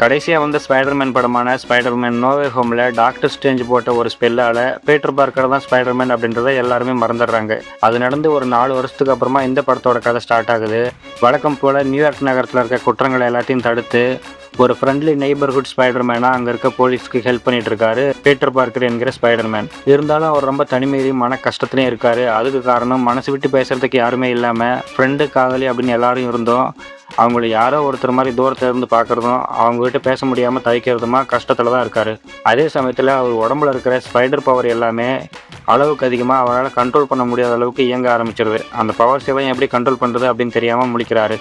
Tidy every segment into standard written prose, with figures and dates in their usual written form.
கடைசியாக வந்த ஸ்பைடர்மேன் படமான ஸ்பைடர்மேன் நோ வே ஹோமில் டாக்டர் ஸ்ட்ரேஞ்ச் போட்ட ஒரு ஸ்பெல்லால் பீட்டர் பார்க்கர் தான் ஸ்பைடர்மேன் அப்படின்றத எல்லாருமே மறந்துடுறாங்க. அது நடந்து ஒரு 4 வருஷத்துக்கு அப்புறமா இந்த படத்தோட கதை ஸ்டார்ட் ஆகுது. வழக்கம் போல் நியூயார்க் நகரத்தில் இருக்க குற்றங்களை எல்லாத்தையும் தடுத்து ஒரு ஃப்ரெண்ட்லி நெய்பர்ஹுட் ஸ்பைடர்மேனாக அங்கே இருக்க போலீஸ்க்கு ஹெல்ப் பண்ணிட்டு இருக்காரு பீட்டர் பார்க்கர் என்கிற ஸ்பைடர்மேன். இருந்தாலும் அவர் ரொம்ப தனிமையிலையும் மன கஷ்டத்துலையும் இருக்காரு. அதுக்கு காரணம் மனசு விட்டு பேசுறதுக்கு யாருமே இல்லாமல் ஃப்ரெண்டு காதலி அப்படின்னு எல்லாரும் இருந்தோம் அவங்கள யாரோ ஒருத்தர் மாதிரி தூரத்தில் இருந்து பார்க்குறதும் அவங்ககிட்ட பேச முடியாமல் தவிக்கிறதுமா கஷ்டத்தில் தான் இருக்கார். அதே சமயத்தில் அவர் உடம்புல இருக்கிற ஸ்பைடர் பவர் எல்லாமே அளவுக்கு அதிகமாக அவரால் கண்ட்ரோல் பண்ண முடியாத அளவுக்கு இயங்க ஆரம்பிச்சிருது. அந்த பவர்ஸ் எல்லாம் எப்படி கண்ட்ரோல் பண்ணுறது அப்படின்னு தெரியாமல் முழிக்கிறாரு.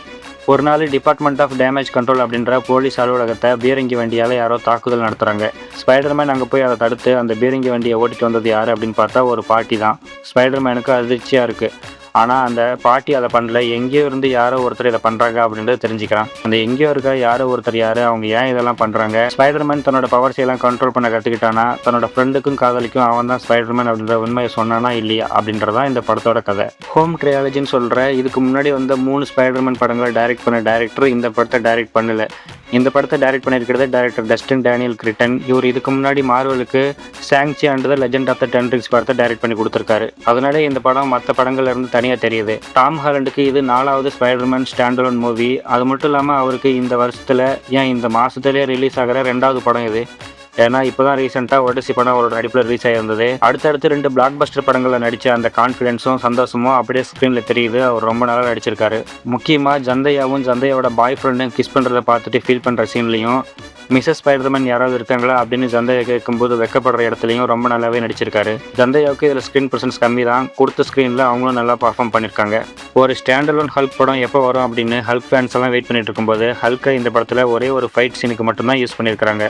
ஒரு நாள் டிபார்ட்மெண்ட் ஆஃப் டேமேஜ் கண்ட்ரோல் அப்படின்ற போலீஸ் அலுவலகத்தை பீரங்கி வண்டியால் யாரோ தாக்குதல் நடத்துகிறாங்க. ஸ்பைடர்மேன் அங்கே போய் அதை தடுத்து அந்த பீரங்கி வண்டியை ஓட்டிட்டு வந்தது யார் அப்படின்னு பார்த்தா ஒரு பாட்டி தான். ஸ்பைடர்மேனுக்கு அதிர்ச்சியாக இருக்குது. ஆனால் அந்த பாட்டி அதை பண்ணல, எங்கேயோ இருந்து யாரோ ஒருத்தர் இதை பண்ணுறாங்க அப்படின்றது தெரிஞ்சுக்கிறான். அந்த எங்கேயோ இருக்க யாரோ ஒருத்தர் யார், அவங்க ஏன் இதெல்லாம் பண்ணுறாங்க. ஸ்பைடர்மேன் தன்னோட பவர்ஸ் எல்லாம் கண்ட்ரோல் பண்ண கற்றுக்கிட்டானா, தன்னோட ஃப்ரெண்டுக்கும் காதலிக்கும் அவன் தான் ஸ்பைடர்மேன் அப்படின்ற உண்மையை சொன்னானா இல்லையா அப்படின்றதான் இந்த படத்தோட கதை. ஹோம் ட்ரையாலஜின்னு சொல்கிற இதுக்கு முன்னாடி வந்த 3 ஸ்பைடர்மேன் படங்களை டைரக்ட் பண்ண டைரக்டர் இந்த படத்தை டைரக்ட் பண்ணல. இந்த படத்தை டைரக்ட் பண்ணியிருக்கிறது டைரக்டர் டஸ்டின் டேனியல் கிரிட்டன். இவர் இதுக்கு முன்னாடி மார்வலுக்கு Shang Chi and the legend of the ten rings படத்தை டைரக்ட் பண்ணி கொடுத்துருக்காரு. அதனால இந்த படம் மற்ற படங்கள்ல இருந்து தனியாக தெரியுது. டாம் ஹாலண்டுக்கு இது 4வது ஸ்பைடர்மேன் ஸ்டாண்டலோன் மூவி. அது மட்டும் இல்லாமல் அவருக்கு இந்த வருஷத்தில் ஏன் இந்த மாதத்துலேயே ரிலீஸ் ஆகிற 2வது படம் இது. ஏன்னா இப்போ தான் ரீசெண்டாக ஒடிசி படம் அவரோட நடிப்பில் ரிலீஸ் ஆகிருந்தது. அடுத்தடுத்து 2 பிளாக் பஸ்டர் படங்களில் நடித்த அந்த கான்ஃபிடென்ஸும் சந்தோஷமும் அப்படியே ஸ்க்ரீனில் தெரியுது. அவர் ரொம்ப நல்லா நடிச்சிருக்காரு. முக்கியமாக ஜந்தையாவும் ஜந்தையோட பாய் ஃப்ரெண்டும் கிஸ் பண்ணுறதை பார்த்துட்டு ஃபீல் பண்ணுற சீன்லையும் மிஸ்ஸஸ் ஸ்பைடர்மேன் யாராவது இருக்காங்களா அப்படின்னு ஜந்தையா கேட்கும்போது வெக்கப்படுற இடத்துலையும் ரொம்ப நல்லாவே நடிச்சிருக்காரு. ஜந்தையாவுக்கு இதில் ஸ்க்ரீன் ப்ரெசன்ஸ் கம்மி தான். கொடுத்த ஸ்க்ரீனில் அவங்களும் நல்லா பர்ஃபார்ம் பண்ணியிருக்காங்க. ஒரு ஸ்டாண்டலோன் ஹல்க் படம் எப்போ வரும் அப்படின்னு ஹல்க் ஃபேன்ஸ் எல்லாம் வெயிட் பண்ணிட்டு இருக்கும்போது ஹல்கை இந்த படத்தில் ஒரே ஒரு ஃபைட் சீனுக்கு மட்டும்தான் யூஸ் பண்ணியிருக்காங்க.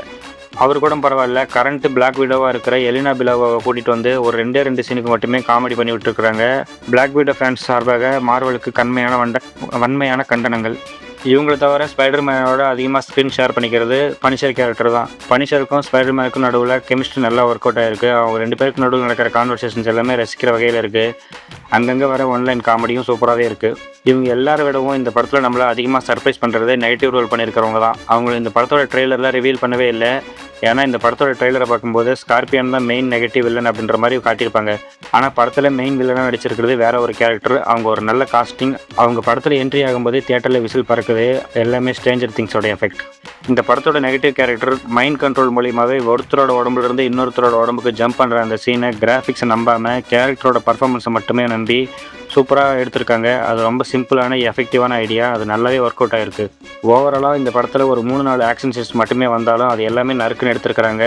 அவர் கூட பரவாயில்ல, கரண்ட் பிளாக் விடோவாக இருக்கிற எலினா பிலோவை கூட்டிகிட்டு வந்து ஒரு 2 சீனுக்கு மட்டுமே காமெடி பண்ணி விட்டுருக்குறாங்க. பிளாக் விடோ ஃபேன்ஸ் சார்பாக மார்வலுக்கு வன்மையான கண்டனங்கள். இவங்களை தவிர ஸ்பைடர்மேனோட அதிகமாக ஸ்க்ரீன் ஷேர் பண்ணிக்கிறது பனிஷர் கேரக்டர் தான். பனிஷருக்கும் ஸ்பைடர்மேனுக்கும் நடுவில் கெமிஸ்ட்ரி நல்லா ஒர்க் அவுட் ஆகிருக்கு. அவங்க 2 பேருக்கு நடுவில் நடக்கிற கான்வர்சேஷன்ஸ் எல்லாமே ரசிக்கிற வகையில் இருக்குது. அங்கங்கே வர ஒன்லைன் காமெடியும் சூப்பராகவே இருக்குது. இவங்க எல்லாரை விடவும் இந்த படத்தில் நம்மளை அதிகமாக சர்ப்ரைஸ் பண்ணுறது நெகட்டிவ் ரோல் பண்ணியிருக்கிறவங்க தான். அவங்க இந்த படத்தோட ட்ரெய்லரில் ரிவீல் பண்ணவே இல்லை. ஏன்னா இந்த படத்தோட ட்ரெய்லரை பார்க்கும்போது ஸ்கார்பியன் தான் மெயின் நெகட்டிவ் வில்லன் அப்படின்ற மாதிரி காட்டியிருப்பாங்க. ஆனால் படத்தில் மெயின் வில்லனாக நடிச்சிருக்கிறது வேற ஒரு கேரக்டர். அவங்க ஒரு நல்ல காஸ்டிங். அவங்க படத்தில் என்ட்ரி ஆகும்போது தியேட்டரில் விசில் பறக்குது. எல்லாமே ஸ்ட்ரேஞ்சர் திங்ஸோட எஃபெக்ட். இந்த படத்தோட நெகட்டிவ் கேரக்டர் மைண்ட் கண்ட்ரோல் மூலியமாகவே ஒருத்தரோட உடம்புலேருந்து இன்னொருத்தரோட உடம்புக்கு ஜம்ப் பண்ணுற அந்த சீனை கிராஃபிக்ஸை நம்பாமல் கேரக்டரோட பர்ஃபார்மன்ஸை மட்டுமே நம்பி சூப்பராக எடுத்திருக்காங்க. அது ரொம்ப சிம்பிளான எஃபெக்டிவான ஐடியா. அது நல்லாவே ஒர்க் அவுட் ஆகிருக்கு. ஓவராலாக இந்த படத்தில் ஒரு 3-4 ஆக்ஷன் சீன்ஸ் மட்டுமே வந்தாலும் அது எல்லாமே நறுக்குன்னு எடுத்துருக்கிறாங்க.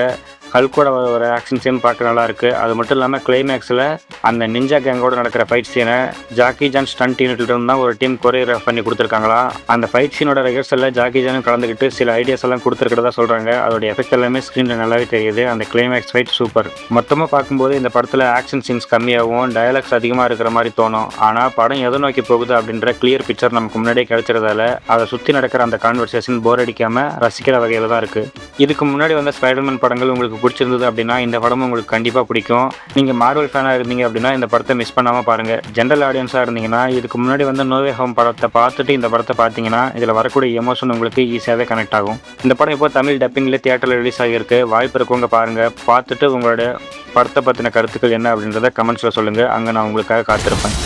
ஹல்கோட ஒரு ஆக்ஷன் சீன் பார்க்க நல்லா இருக்குது. அது மட்டும் இல்லாமல் கிளைமேக்ஸில் அந்த நிஞ்சா கேங்கோடு நடக்கிற ஃபைட் சீனை ஜாக்கி ஜான் ஸ்டண்ட் யூனிட்லேருந்து தான் ஒரு டீம் கொரியோகிராஃப் பண்ணி கொடுத்துருக்காங்களா. அந்த ஃபைட் சீனோட ரிஹர்சலில் ஜாக்கி ஜானும் கலந்துக்கிட்டு சில ஐடியாஸ் எல்லாம் கொடுத்துருக்கிறதா சொல்கிறாங்க. அதோட எஃபெக்ட் எல்லாமே ஸ்க்ரீனில் நல்லாவே தெரியுது. அந்த கிளைமேக்ஸ் ஃபைட் சூப்பர். மொத்தமாக பார்க்கும்போது இந்த படத்தில் ஆக்ஷன் சீன்ஸ் கம்மியாகவும் டயலாக்ஸ் அதிகமாக இருக்கிற மாதிரி தோணும். ஆனால் படம் எதை நோக்கி போகுது அப்படின்ற கிளியர் பிக்சர் நமக்கு முன்னாடியே கிடைச்சிறதால அதை சுற்றி நடக்கிற அந்த கான்வர்சேஷன் போர் அடிக்காமல் ரசிக்கிற வகையில் தான் இருக்குது. இதுக்கு முன்னாடி வந்த ஸ்பைடர்மேன் படங்கள் உங்களுக்கு பிடிச்சிருந்தது அப்படின்னா இந்த படம் உங்களுக்கு கண்டிப்பாக பிடிக்கும். நீங்கள் மார்வல் ஃபேனாக இருந்தீங்க அப்படின்னா இந்த படத்தை மிஸ் பண்ணாமல் பாருங்கள். ஜென்ரல் ஆடியன்ஸாக இருந்தீங்கன்னா இதுக்கு முன்னாடி வந்து நோ வே ஹோம் படத்தை பார்த்துட்டு இந்த படத்தை பார்த்தீங்கன்னா இதில் வரக்கூடிய எமோஷன் உங்களுக்கு ஈஸியாகவே கனெக்ட் ஆகும். இந்த படம் இப்போ தமிழ் டப்பிங்கில் தியேட்டரில் ரிலீஸ் ஆகியிருக்கு. வாய்ப்பு இருக்கவங்க பாருங்கள். பார்த்துட்டு உங்களோட படத்தை பற்றின கருத்துக்கள் என்ன அப்படின்றத கமெண்ட்ஸில் சொல்லுங்கள். அங்கே நான் உங்களுக்காக காத்திருப்பேன்.